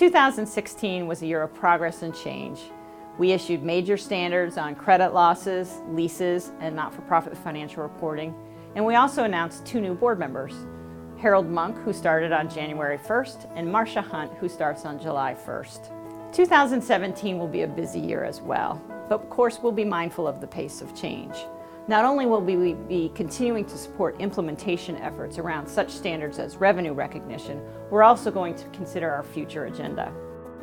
2016 was a year of progress and change. We issued major standards on credit losses, leases, and not-for-profit financial reporting, and we also announced 2 new board members, Harold Monk, who started on January 1st, and Marcia Hunt, who starts on July 1st. 2017 will be a busy year as well, but of course we'll be mindful of the pace of change. Not only will we be continuing to support implementation efforts around such standards as revenue recognition, we're also going to consider our future agenda.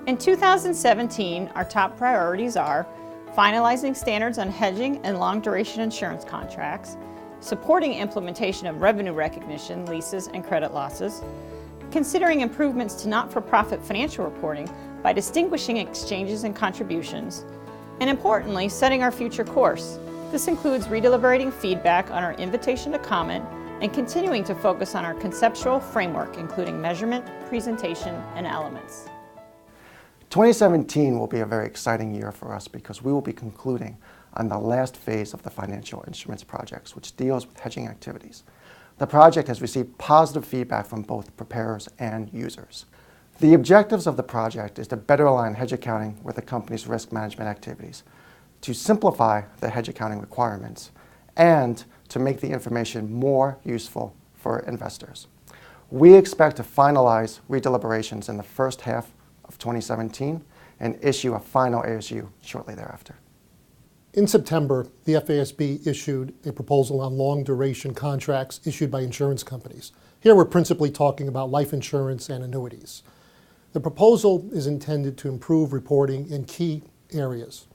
In 2017, our top priorities are finalizing standards on hedging and long-duration insurance contracts, supporting implementation of revenue recognition, leases, and credit losses, considering improvements to not-for-profit financial reporting by distinguishing exchanges and contributions, and importantly, setting our future course. This includes redeliberating feedback on our invitation to comment and continuing to focus on our conceptual framework, including measurement, presentation, and elements. 2017 will be a very exciting year for us because we will be concluding on the last phase of the financial instruments projects, which deals with hedging activities. The project has received positive feedback from both preparers and users. The objectives of the project is to better align hedge accounting with the company's risk management activities, to simplify the hedge accounting requirements, and to make the information more useful for investors. We expect to finalize redeliberations in the first half of 2017 and issue a final ASU shortly thereafter. In September, the FASB issued a proposal on long-duration contracts issued by insurance companies. Here we're principally talking about life insurance and annuities. The proposal is intended to improve reporting in key areas,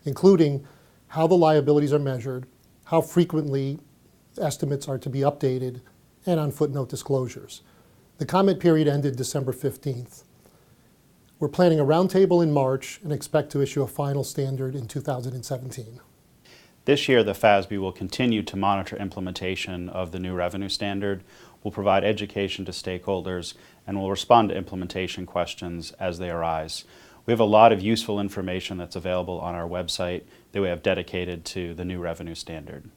including how the liabilities are measured, how frequently estimates are to be updated, and on footnote disclosures. The comment period ended December 15th. We're planning a roundtable in March and expect to issue a final standard in 2017. This year, the FASB will continue to monitor implementation of the new revenue standard, will provide education to stakeholders, and will respond to implementation questions as they arise. We have a lot of useful information that's available on our website that we have dedicated to the new revenue standard.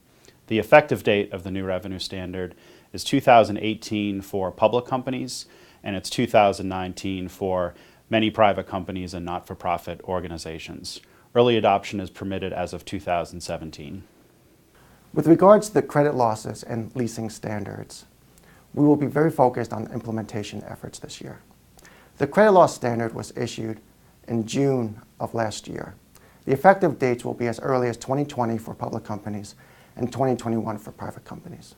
The effective date of the new revenue standard is 2018 for public companies, and it's 2019 for many private companies and not-for-profit organizations. Early adoption is permitted as of 2017. With regards to the credit losses and leasing standards, we will be very focused on implementation efforts this year. The credit loss standard was issued in June of last year. The effective dates will be as early as 2020 for public companies and 2021 for private companies.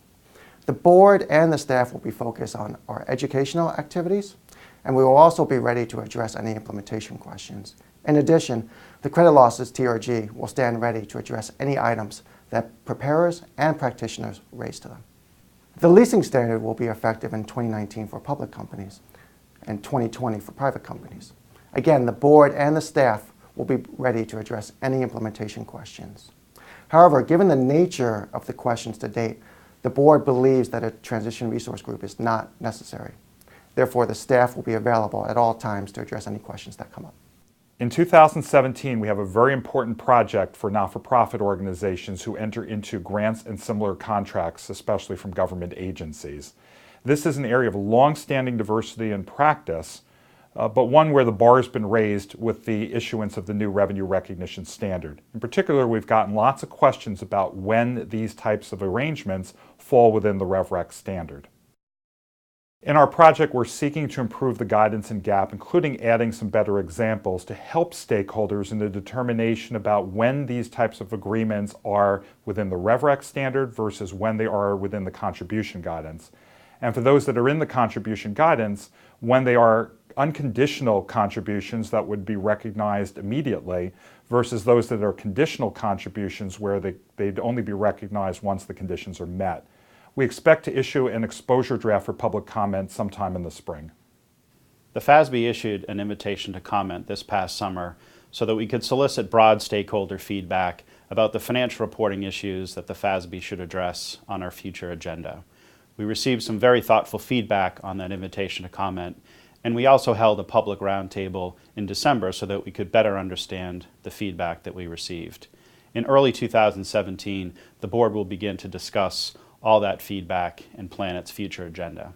The board and the staff will be focused on our educational activities, and we will also be ready to address any implementation questions. In addition, the credit losses TRG will stand ready to address any items that preparers and practitioners raise to them. The leasing standard will be effective in 2019 for public companies and 2020 for private companies. Again, the board and the staff will be ready to address any implementation questions. However, given the nature of the questions to date, the board believes that a transition resource group is not necessary. Therefore, the staff will be available at all times to address any questions that come up. In 2017, we have a very important project for not-for-profit organizations who enter into grants and similar contracts, especially from government agencies. This is an area of long-standing diversity in practice, but one where the bar has been raised with the issuance of the new revenue recognition standard. In particular, we've gotten lots of questions about when these types of arrangements fall within the RevRec standard. In our project, we're seeking to improve the guidance and gap, including adding some better examples to help stakeholders in the determination about when these types of agreements are within the RevRec standard versus when they are within the contribution guidance. And for those that are in the contribution guidance, when they are unconditional contributions that would be recognized immediately versus those that are conditional contributions where they'd only be recognized once the conditions are met. We expect to issue an exposure draft for public comment sometime in the spring. The FASB issued an invitation to comment this past summer so that we could solicit broad stakeholder feedback about the financial reporting issues that the FASB should address on our future agenda. We received some very thoughtful feedback on that invitation to comment, and we also held a public roundtable in December so that we could better understand the feedback that we received. In early 2017, the board will begin to discuss all that feedback and plan its future agenda.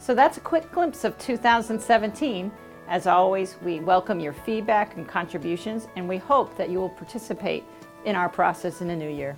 So that's a quick glimpse of 2017. As always, we welcome your feedback and contributions, and we hope that you will participate in our process in the new year.